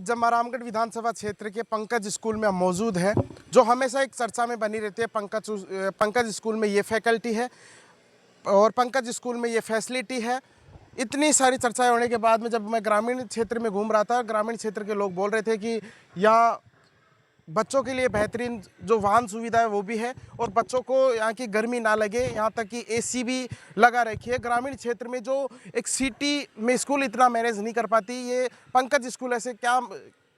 जमारामगढ़ विधानसभा क्षेत्र के पंकज स्कूल में हम मौजूद हैं, जो हमेशा एक चर्चा में बनी रहती है। पंकज स्कूल में ये फैकल्टी है और पंकज स्कूल में ये फैसिलिटी है। इतनी सारी चर्चाएं होने के बाद में जब मैं ग्रामीण क्षेत्र में घूम रहा था, ग्रामीण क्षेत्र के लोग बोल रहे थे कि यहाँ बच्चों के लिए बेहतरीन जो वाहन सुविधा है वो भी है और बच्चों को यहाँ की गर्मी ना लगे, यहाँ तक कि एसी भी लगा रखी है। ग्रामीण क्षेत्र में जो एक सिटी में स्कूल इतना मैनेज नहीं कर पाती, ये पंकज स्कूल ऐसे क्या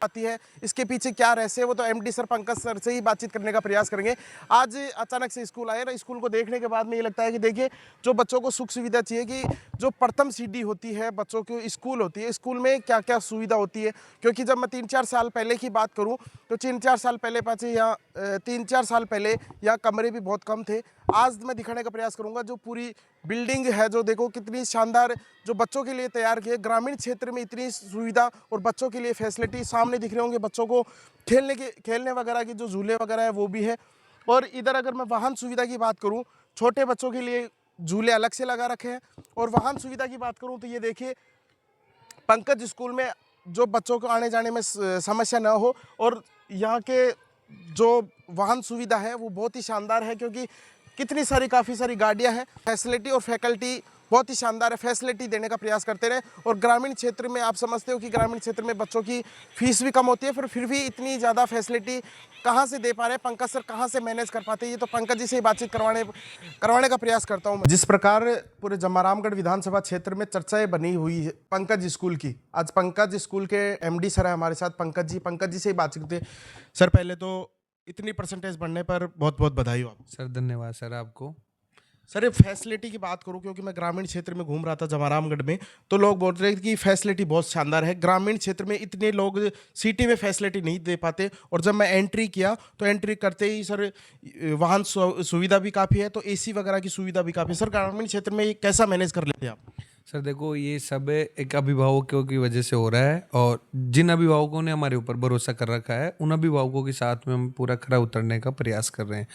आती है, इसके पीछे क्या रहस्य है, वो तो एमडी सर पंकज सर से ही बातचीत करने का प्रयास करेंगे। आज अचानक से स्कूल आए, स्कूल को देखने के बाद में ये लगता है कि देखिए, जो बच्चों को सुख सुविधा चाहिए कि जो प्रथम सीढ़ी होती है बच्चों की स्कूल होती है, स्कूल में क्या क्या सुविधा होती है। क्योंकि जब मैं 3-4 साल पहले की बात करूं तो 3-4 साल पहले पाचे यहाँ 3-4 साल पहले यहाँ कमरे भी बहुत कम थे। आज मैं दिखाने का प्रयास करूंगा जो पूरी बिल्डिंग है, जो देखो कितनी शानदार जो बच्चों के लिए तैयार की है। ग्रामीण क्षेत्र में इतनी सुविधा और बच्चों के लिए फैसिलिटी सामने दिख रहे होंगे। बच्चों को खेलने वगैरह की जो झूले वगैरह है वो भी है। और इधर अगर मैं वाहन सुविधा की बात करूं, छोटे बच्चों के लिए झूले अलग से लगा रखे हैं। और वाहन सुविधा की बात करूं तो ये देखिए, पंकज स्कूल में जो बच्चों को आने जाने में समस्या ना हो, और यहाँ के जो वाहन सुविधा है वो बहुत ही शानदार है। क्योंकि काफ़ी सारी गाड़ियाँ हैं, फैसिलिटी और फैकल्टी बहुत ही शानदार है। फैसिलिटी देने का प्रयास करते रहे। और ग्रामीण क्षेत्र में आप समझते हो कि ग्रामीण क्षेत्र में बच्चों की फीस भी कम होती है, फिर भी इतनी ज़्यादा फैसिलिटी कहाँ से दे पा रहे हैं, पंकज सर कहाँ से मैनेज कर पाते हैं, ये तो पंकज जी से ही बातचीत करवाने का प्रयास करता हूँ। जिस प्रकार पूरे जमारामगढ़ विधानसभा क्षेत्र में चर्चाएं बनी हुई है पंकज स्कूल की, आज पंकज स्कूल के एमडी सर है हमारे साथ, पंकज जी से ही बातचीत करते हैं। सर, पहले तो इतनी परसेंटेज बढ़ने पर बहुत बहुत बधाई हो आपको। सर धन्यवाद सर आपको। सर, ये फैसिलिटी की बात करूं, क्योंकि मैं ग्रामीण क्षेत्र में घूम रहा था जमारामगढ़ में, तो लोग बोल रहे थे कि फैसिलिटी बहुत शानदार है। ग्रामीण क्षेत्र में इतने लोग सिटी में फैसिलिटी नहीं दे पाते। और जब मैं एंट्री किया तो एंट्री करते ही सर वाहन सुविधा भी काफ़ी है, तो एसी वगैरह की सुविधा भी काफ़ी है। सर, ग्रामीण क्षेत्र में ये कैसा मैनेज कर लेते हैं आप? सर देखो, ये सब एक अभिभावकों की वजह से हो रहा है, और जिन अभिभावकों ने हमारे ऊपर भरोसा कर रखा है उन अभिभावकों के साथ में हम पूरा खरा उतरने का प्रयास कर रहे हैं।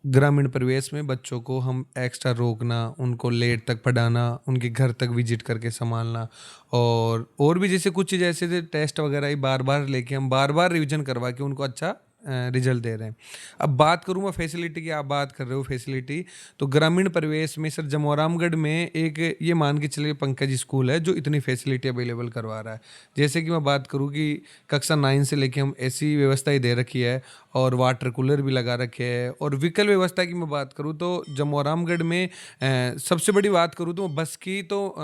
ग्रामीण परिवेश में बच्चों को हम एक्स्ट्रा रोकना, उनको लेट तक पढ़ाना, उनके घर तक विजिट करके संभालना, और भी जैसे कुछ चीज़ ऐसे थे, टेस्ट वगैरह ही बार बार लेके हम बार बार रिवीजन करवा के उनको अच्छा रिजल्ट दे रहे हैं। अब बात करूँ मैं फैसिलिटी की, आप बात कर रहे हो फैसिलिटी, तो ग्रामीण परिवेश में सर जमोरामगढ़ में एक ये मान के चलिए पंकज स्कूल है जो इतनी फैसिलिटी अवेलेबल करवा रहा है। जैसे कि मैं बात करूँ कि कक्षा 9 से लेके हम ऐसी व्यवस्था ही दे रखी है, और वाटर कूलर भी लगा रखे हैं। और व्हीकल व्यवस्था की मैं बात करूँ तो जमोरामगढ़ में सबसे बड़ी बात करूँ तो बस की तो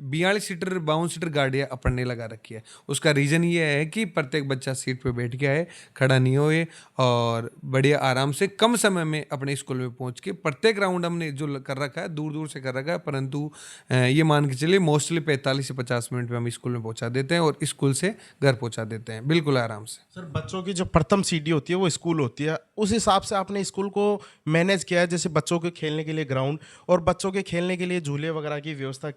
42 सीटर 52 सीटर गाड़ियाँ अपन ने लगा रखी है। उसका रीज़न ये है कि प्रत्येक बच्चा सीट पे बैठ के आए, खड़ा नहीं होए, और बढ़िया आराम से कम समय में अपने स्कूल में पहुंच के प्रत्येक राउंड हमने जो कर रखा है दूर दूर से कर रखा है, परंतु ये मान के चलिए मोस्टली 45 से 50 मिनट में हम स्कूल में पहुंचा देते हैं और स्कूल से घर पहुंचा देते हैं बिल्कुल आराम से। सर, बच्चों की जो प्रथम सीढ़ी होती है वो स्कूल होती है, उस हिसाब से आपने स्कूल को मैनेज किया है। जैसे बच्चों के खेलने के लिए ग्राउंड और बच्चों के खेलने के लिए झूले वगैरह की व्यवस्था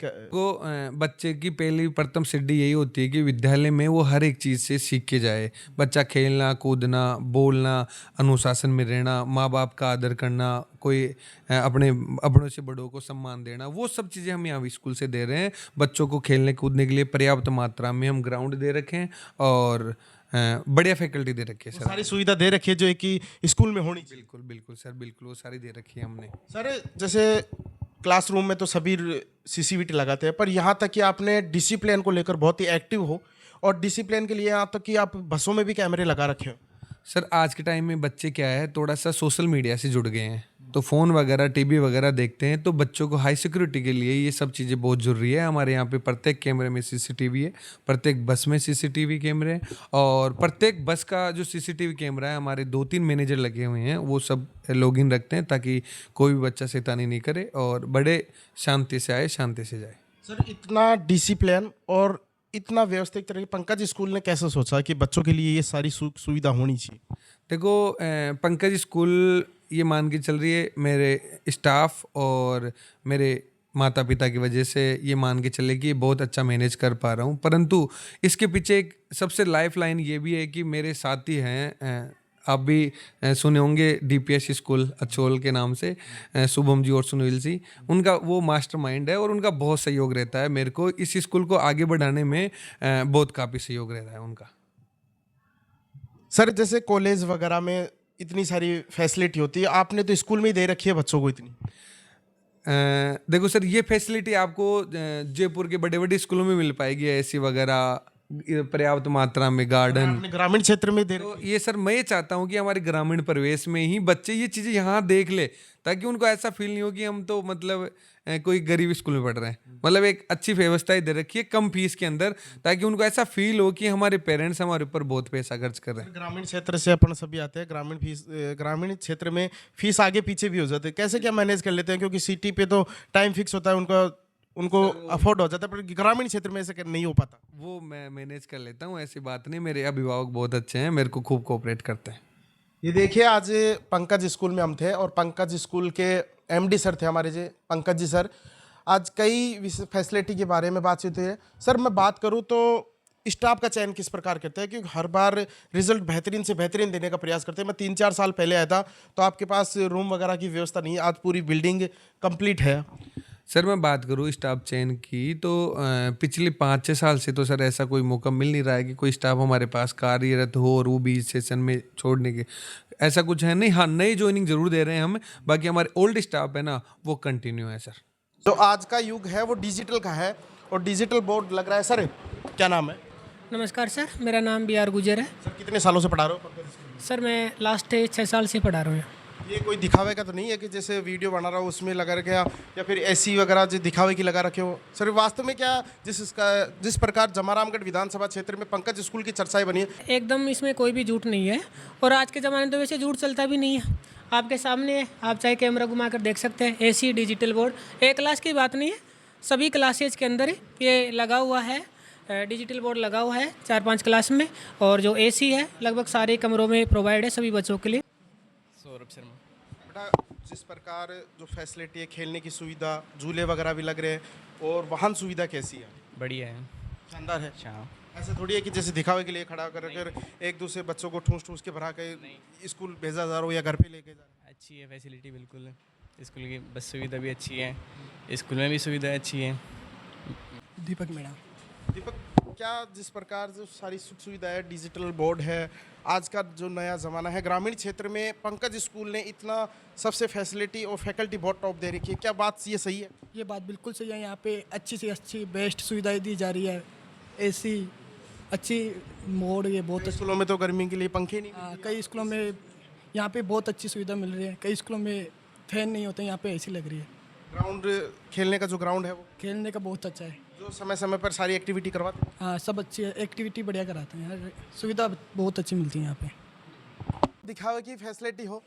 बच्चे की पहली प्रथम सीढ़ी यही होती है कि विद्यालय में वो हर एक चीज़ से सीख के जाए। बच्चा खेलना, कूदना, बोलना, अनुशासन में रहना, माँ बाप का आदर करना, कोई अपनों से बड़ों को सम्मान देना, वो सब चीज़ें हम यहाँ स्कूल से दे रहे हैं। बच्चों को खेलने कूदने के लिए पर्याप्त मात्रा में हम ग्राउंड दे रखे हैं और बढ़िया फैकल्टी दे रखी है सर। सारी सुविधा दे रखी है जो एक ही स्कूल में होनी चाहिए। बिल्कुल बिल्कुल सर, बिल्कुल वो सारी दे रखी है हमने। सर, जैसे क्लासरूम में तो सभी सीसीटीवी लगाते हैं, पर यहाँ तक कि आपने डिसिप्लिन को लेकर बहुत ही एक्टिव हो, और डिसिप्लिन के लिए यहाँ तक कि आप बसों में भी कैमरे लगा रखे हो। सर आज के टाइम में बच्चे क्या है, थोड़ा सा सोशल मीडिया से जुड़ गए हैं, तो फ़ोन वगैरह टीवी वगैरह देखते हैं, तो बच्चों को हाई सिक्योरिटी के लिए ये सब चीज़ें बहुत ज़रूरी है। हमारे यहाँ पे प्रत्येक कैमरे में सीसीटीवी है, प्रत्येक बस में सीसीटीवी कैमरे हैं, और प्रत्येक बस का जो सीसीटीवी कैमरा है हमारे 2-3 मैनेजर लगे हुए हैं, वो सब लॉगिन रखते हैं ताकि कोई भी बच्चा शैतानी नहीं करे और बड़े शांति से आए, शांति से जाए। सर, इतना डिसिप्लिन और इतना व्यवस्थित तरह पंकज स्कूल ने कैसे सोचा कि बच्चों के लिए ये सारी सुविधा होनी चाहिए? देखो, पंकज स्कूल ये मान के चल रही है मेरे स्टाफ और मेरे माता पिता की वजह से, ये मान के चले कि बहुत अच्छा मैनेज कर पा रहा हूँ। परंतु इसके पीछे एक सबसे लाइफ लाइन ये भी है कि मेरे साथी हैं, आप भी सुने होंगे डीपीएस स्कूल अचोल के नाम से, शुभम जी और सुनील जी, उनका वो मास्टरमाइंड है और उनका बहुत सहयोग रहता है मेरे को इस स्कूल को आगे बढ़ाने में, बहुत काफ़ी सहयोग रहता है उनका। सर जैसे कॉलेज वगैरह में इतनी सारी फैसिलिटी होती है, आपने तो स्कूल में ही दे रखी है बच्चों को इतनी। देखो सर, ये फैसिलिटी आपको जयपुर के बड़े बड़े स्कूलों में मिल पाएगी, एसी वगैरह पर्याप्त मात्रा में, गार्डन। आपने ग्रामीण क्षेत्र में दे तो ये सर मैं ये चाहता हूँ कि हमारे ग्रामीण परिवेश में ही बच्चे ये चीज़ें यहाँ देख ले, ताकि उनको ऐसा फील नहीं हो कि हम तो मतलब कोई गरीब स्कूल में पढ़ रहे हैं। मतलब एक अच्छी व्यवस्था दे रखी है कम फीस के अंदर, ताकि उनको ऐसा फील हो कि हमारे पेरेंट्स हमारे ऊपर बहुत पैसा खर्च कर रहे हैं। ग्रामीण क्षेत्र से अपन सभी आते हैं, ग्रामीण क्षेत्र में फीस आगे पीछे भी हो जाती है, कैसे क्या मैनेज कर लेते हैं? क्योंकि सिटी पे तो टाइम फिक्स होता है, उनको अफोर्ड हो जाता है, पर ग्रामीण क्षेत्र में ऐसे नहीं हो पाता। वो मैं मैनेज कर लेता हूँ, ऐसी बात नहीं। मेरे अभिभावक बहुत अच्छे हैं, मेरे को खूब कोऑपरेट करते हैं। ये देखिए, आज पंकज स्कूल में हम थे और पंकज स्कूल के एमडी सर थे हमारे जी, पंकज जी सर। आज कई फैसिलिटी के बारे में बातचीत हुई है। सर मैं बात करूँ तो स्टाफ का चयन किस प्रकार करते हैं? क्योंकि हर बार रिजल्ट बेहतरीन से बेहतरीन देने का प्रयास करते हैं। मैं 3-4 साल पहले आया था तो आपके पास रूम वगैरह की व्यवस्था नहीं है, आज पूरी बिल्डिंग कंप्लीट है। सर मैं बात करूँ स्टाफ चयन की तो पिछले 5-6 साल से तो सर ऐसा कोई मौका मिल नहीं रहा है कि कोई स्टाफ हमारे पास कार्यरत हो और वो भी इस सेशन में छोड़ने के, ऐसा कुछ है नहीं। हाँ, नई ज्वाइनिंग जरूर दे रहे हैं हम, बाकी हमारे ओल्ड स्टाफ है ना, वो कंटिन्यू है सर। जो आज का युग है वो डिजिटल का है और डिजिटल बोर्ड लग रहा है। सर क्या नाम है? नमस्कार सर, मेरा नाम बी आर गुजर है। सर कितने सालों से पढ़ा रहे हो पंकज स्कूल में? सर मैं लास्ट 6 साल से पढ़ा रहा हूँ। ये कोई दिखावे का तो नहीं है कि जैसे वीडियो बना रहा हो उसमें लगा रखे या फिर एसी वगैरह जो दिखावे की लगा रखे हो? सर वास्तव में क्या जिस प्रकार जमारामगढ़ विधानसभा क्षेत्र में पंकज स्कूल की चर्चाएं बनी है, एकदम इसमें कोई भी झूठ नहीं है, और आज के ज़माने में तो वैसे झूठ चलता भी नहीं है। आपके सामने है, आप चाहे कैमरा घुमा कर देख सकते हैं। एसी डिजिटल बोर्ड एक क्लास की बात नहीं है, सभी क्लासेज के अंदर ये लगा हुआ है। डिजिटल बोर्ड लगा हुआ है 4-5 क्लास में, और जो एसी है लगभग सारे कमरों में प्रोवाइड है सभी बच्चों के लिए। सौरभ शर्मा। बेटा जिस प्रकार जो फैसिलिटी है, खेलने की सुविधा, झूले वगैरह भी लग रहे हैं, और वाहन सुविधा कैसी है? बढ़िया है, शानदार है। अच्छा। ऐसा थोड़ी है कि जैसे दिखावे के लिए खड़ा कर एक दूसरे बच्चों को ठूस ठूस के भरा के स्कूल भेजा जा रहा हो या घर पे लेके जा रहा अच्छी है फैसिलिटी, बिल्कुल। स्कूल की बस सुविधा भी अच्छी है, स्कूल में भी सुविधा अच्छी है। दीपक मैडम। है? दीपक, क्या जिस प्रकार जो सारी सुख सुविधा है, डिजिटल बोर्ड है, आज का जो नया ज़माना है, ग्रामीण क्षेत्र में पंकज स्कूल ने इतना सबसे फैसिलिटी और फैकल्टी बहुत टॉप दे रखी है, क्या बात ये सही है? ये बात बिल्कुल सही है। यहाँ पे अच्छी से अच्छी बेस्ट सुविधाएं दी जा रही है। एसी अच्छी मोड, ये बहुत अच्छी। स्कूलों में तो गर्मी के लिए पंखे नहीं मिलते। कई स्कूलों में यहाँ पे बहुत अच्छी सुविधा मिल रही है। कई स्कूलों में फैन नहीं होते, यहाँ पे एसी लग रही है। ग्राउंड, खेलने का जो ग्राउंड है वो खेलने का बहुत अच्छा है। जो समय समय पर सारी एक्टिविटी करवाते हैं। हाँ, सब अच्छी है, एक्टिविटी बढ़िया कराते हैं यार, सुविधा बहुत अच्छी मिलती है यहाँ पे। दिखावे की फैसिलिटी हो,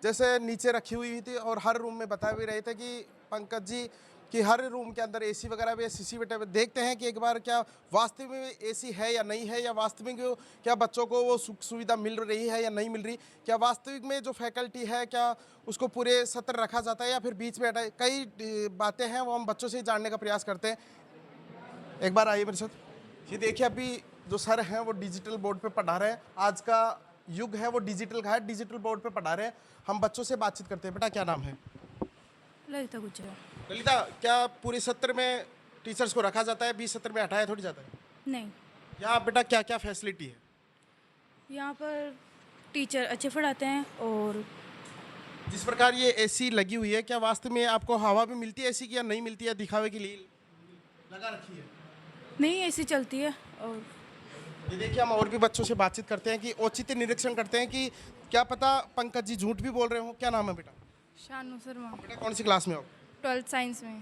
जैसे नीचे रखी हुई थी और हर रूम में बता भी रहे थे कि पंकज जी कि हर रूम के अंदर एसी वगैरह भी है, सीसीटीवी। देखते हैं कि एक बार क्या वास्तव में एसी है या नहीं है, या वास्तविक क्या बच्चों को वो सुख सुविधा मिल रही है या नहीं मिल रही, क्या वास्तविक में जो फैकल्टी है क्या उसको पूरे सत्र रखा जाता है या फिर बीच में हटाए। कई बातें हैं वो हम बच्चों से ही जानने का प्रयास करते हैं। एक बार आइए मेरे साथ। ये देखिए, अभी जो सर हैं वो डिजिटल बोर्ड पे पढ़ा रहे हैं। आज का युग है वो डिजिटल का है, डिजिटल बोर्ड पे पढ़ा रहे हैं। हम बच्चों से बातचीत करते हैं। बेटा क्या नाम है? ललिता गुजर। ललिता, क्या पूरे सत्र में टीचर्स को रखा जाता है, 20 सत्र में हटाया थोड़ी जाता है? नहीं, यहाँ बेटा क्या क्या फैसिलिटी है? यहाँ पर टीचर अच्छे पढ़ाते हैं, और जिस प्रकार ये एसी लगी हुई है, क्या वास्तव में आपको हवा भी मिलती है एसी की या नहीं मिलती है? दिखावे के लिए लगा रखी है? नहीं ऐसी चलती है। और ये देखिए, हम और भी बच्चों से बातचीत करते हैं कि औचित्य निरीक्षण करते हैं कि क्या पता पंकज जी झूठ भी बोल रहे हो। क्या नाम है बेटा? शानू शर्मा। बेटा कौन सी क्लास में हो? 12th साइंस में।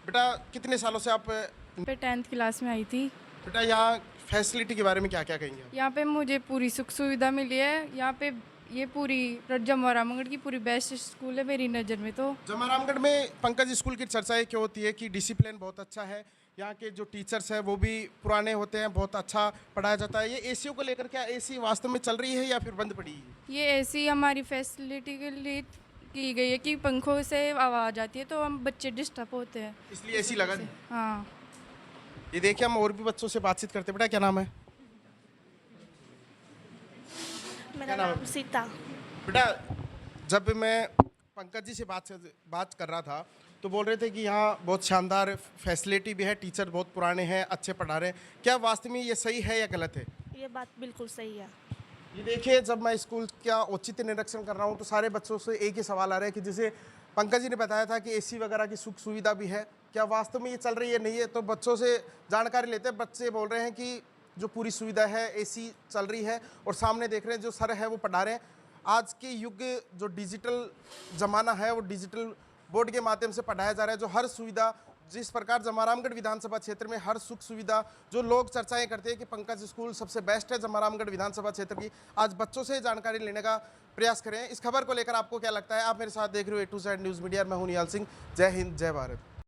बेटा कितने सालों से आप पे 10th क्लास में आई थी। बेटा यहाँ फैसिलिटी के बारे में क्या क्या कहेंगे आप? यहाँ पे मुझे पूरी सुख सुविधा मिली है। यहाँ पे ये पूरी जमारामगढ़ की पूरी बेस्ट स्कूल है मेरी नज़र में। तो जमारामगढ़ में पंकज स्कूल की चर्चाएं क्यों होती है कि डिसिप्लिन बहुत अच्छा है, यहाँ के जो टीचर्स हैं वो भी पुराने होते हैं, बहुत अच्छा पढ़ाया जाता है। ये एसीओ को लेकर क्या एसी वास्तव में चल रही है या फिर बंद पड़ी है? ये एसी हमारी फैसिलिटी के लिए की गई है कि पंखों से आवाज़ आती है तो हम बच्चे डिस्टर्ब होते हैं, इसलिए एसी लगा दी। हाँ। ये देखिए, हम और भी बच्चों से बातचीत करते हैं। बेटा क्या नाम है? मेरा नाम सीता। बेटा जब मैं पंकज जी से बात कर रहा था तो बोल रहे थे कि यहाँ बहुत शानदार फैसिलिटी भी है, टीचर बहुत पुराने हैं, अच्छे पढ़ा रहे हैं। क्या वास्तव में ये सही है या गलत है? ये बात बिल्कुल सही है। ये देखिए, जब मैं स्कूल का औचित्य निरीक्षण कर रहा हूँ तो सारे बच्चों से एक ही सवाल आ रहा है कि जैसे पंकज जी ने बताया था कि एसी वगैरह की सुख सुविधा भी है, क्या वास्तव में ये चल रही है नहीं है? तो बच्चों से जानकारी लेते हैं। बच्चे बोल रहे हैं कि जो पूरी सुविधा है, एसी चल रही है, और सामने देख रहे हैं जो सर है वो पढ़ा रहे हैं। आज के युग जो डिजिटल ज़माना है वो डिजिटल बोर्ड के माध्यम से पढ़ाया जा रहा है। जो हर सुविधा, जिस प्रकार जमारामगढ़ विधानसभा क्षेत्र में हर सुख सुविधा, जो लोग चर्चाएं करते हैं कि पंकज स्कूल सबसे बेस्ट है जमारामगढ़ विधानसभा क्षेत्र की, आज बच्चों से जानकारी लेने का प्रयास करें। इस खबर को लेकर आपको क्या लगता है? आप मेरे साथ देख रहे हो A to Z news media. मैं हूं निहाल सिंह। जय हिंद, जय भारत।